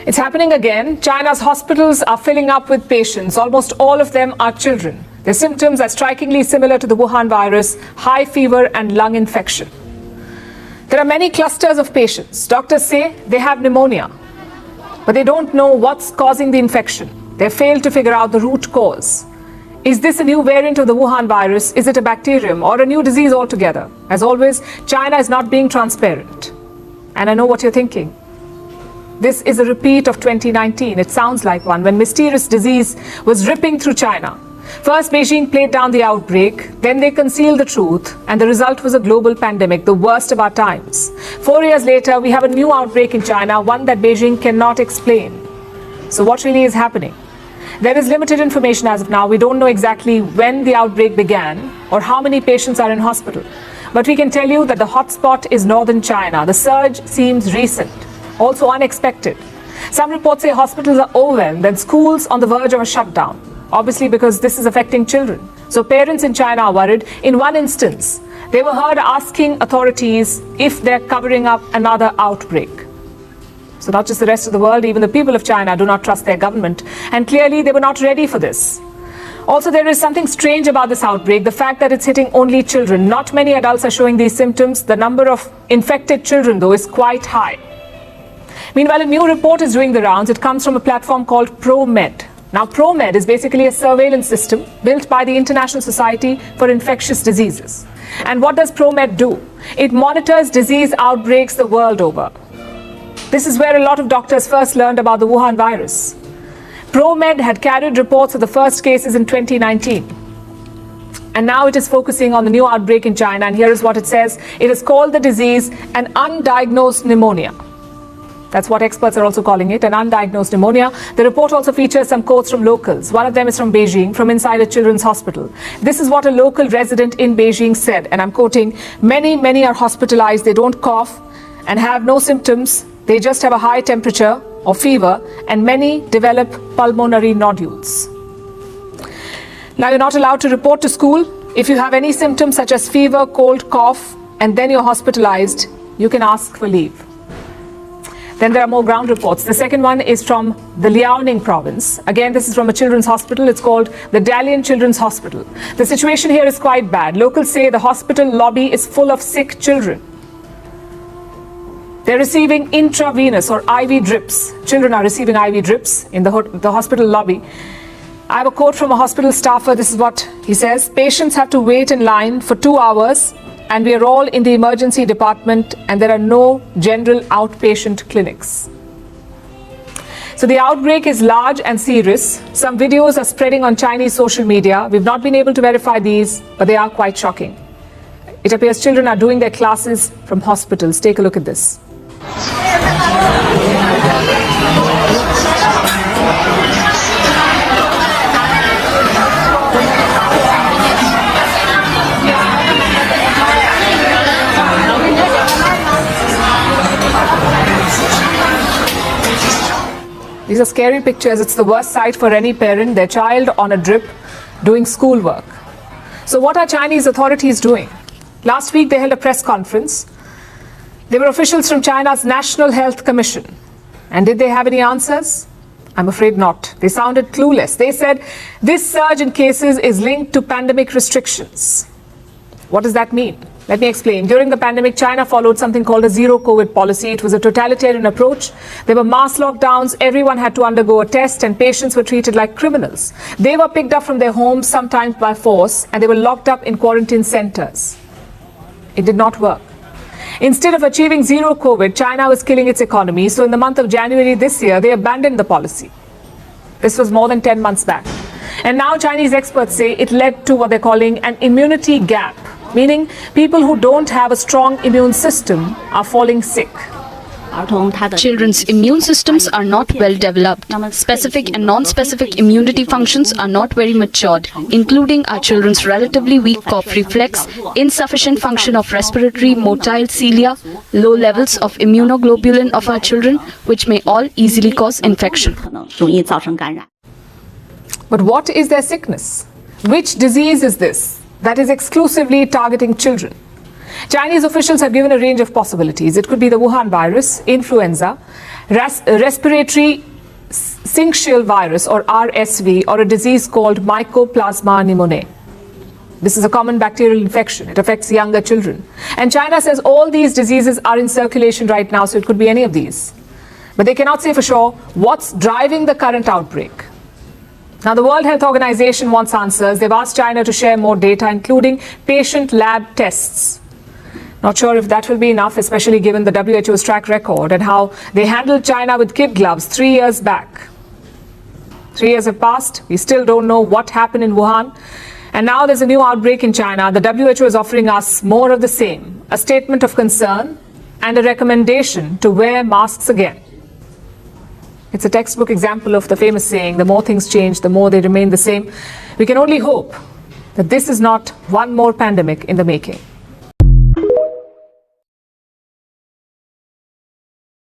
It's happening again. China's hospitals are filling up with patients. Almost all of them are children. Their symptoms are strikingly similar to the Wuhan virus: high fever and lung infection. There are many clusters of patients. Doctors say they have pneumonia, but they don't know what's causing the infection. They failed to figure out the root cause. Is this a new variant of the Wuhan virus? Is it a bacterium or a new disease altogether? As always, China is not being transparent. And I know what you're thinking. This is a repeat of 2019. It sounds like one, when mysterious disease was ripping through China. First, Beijing played down the outbreak, then they concealed the truth, and the result was a global pandemic, the worst of our times. 4 years later, we have a new outbreak in China, one that Beijing cannot explain. So what really is happening? There is limited information as of now. We don't know exactly when the outbreak began or how many patients are in hospital. But we can tell you that the hotspot is northern China. The surge seems recent, also unexpected. Some reports say hospitals are overwhelmed and schools on the verge of a shutdown, obviously because this is affecting children. So parents in China are worried. In one instance, they were heard asking authorities if they're covering up another outbreak. So not just the rest of the world, even the people of China do not trust their government. And clearly they were not ready for this. Also, there is something strange about this outbreak, the fact that it's hitting only children. Not many adults are showing these symptoms. The number of infected children, though, is quite high. Meanwhile, a new report is doing the rounds. It comes from a platform called ProMed. Now, ProMed is basically a surveillance system built by the International Society for Infectious Diseases. And what does ProMed do? It monitors disease outbreaks the world over. This is where a lot of doctors first learned about the Wuhan virus. ProMed had carried reports of the first cases in 2019. And now it is focusing on the new outbreak in China. And here is what it says. It is called the disease an undiagnosed pneumonia. That's what experts are also calling it, an undiagnosed pneumonia. The report also features some quotes from locals. One of them is from Beijing, from inside a children's hospital. This is what a local resident in Beijing said, and I'm quoting, many are hospitalized. They don't cough and have no symptoms. They just have a high temperature or fever, and many develop pulmonary nodules. Now, you're not allowed to report to school. If you have any symptoms such as fever, cold, cough, and then you're hospitalized, you can ask for leave. Then there are more ground reports. The second one is from the Liaoning province. Again, this is from a children's hospital. It's called the Dalian Children's Hospital. The situation here is quite bad. Locals say the hospital lobby is full of sick children. They're receiving intravenous or IV drips. Children are receiving IV drips in the hospital lobby. I have a quote from a hospital staffer. This is what he says. Patients have to wait in line for 2 hours, and we are all in the emergency department, and there are no general outpatient clinics. So the outbreak is large and serious. Some videos are spreading on Chinese social media. We've not been able to verify these, but they are quite shocking. It appears children are doing their classes from hospitals. Take a look at this. These are scary pictures. It's the worst sight for any parent, their child on a drip doing schoolwork. So what are Chinese authorities doing? Last week they held a press conference. They were officials from China's National Health Commission. And did they have any answers? I'm afraid not. They sounded clueless. They said this surge in cases is linked to pandemic restrictions. What does that mean? Let me explain. During the pandemic, China followed something called a zero COVID policy. It was a totalitarian approach. There were mass lockdowns. Everyone had to undergo a test, and patients were treated like criminals. They were picked up from their homes, sometimes by force, and they were locked up in quarantine centers. It did not work. Instead of achieving zero COVID, China was killing its economy. So in the month of January this year, they abandoned the policy. This was more than 10 months back. And now Chinese experts say it led to what they're calling an immunity gap, meaning people who don't have a strong immune system are falling sick. Children's immune systems are not well developed. Specific and non-specific immunity functions are not very matured, including our children's relatively weak cough reflex, insufficient function of respiratory motile cilia, low levels of immunoglobulin of our children, which may all easily cause infection. But what is their sickness? Which disease is this that is exclusively targeting children? Chinese officials have given a range of possibilities. It could be the Wuhan virus, influenza, respiratory syncytial virus or RSV, or a disease called Mycoplasma pneumoniae. This is a common bacterial infection. It affects younger children. And China says all these diseases are in circulation right now, so it could be any of these. But they cannot say for sure what's driving the current outbreak. Now, the World Health Organization wants answers. They've asked China to share more data, including patient lab tests. Not sure if that will be enough, especially given the WHO's track record and how they handled China with kid gloves 3 years back. 3 years have passed. We still don't know what happened in Wuhan. And now there's a new outbreak in China. The WHO is offering us more of the same, a statement of concern and a recommendation to wear masks again. It's a textbook example of the famous saying, the more things change, the more they remain the same. We can only hope that this is not one more pandemic in the making.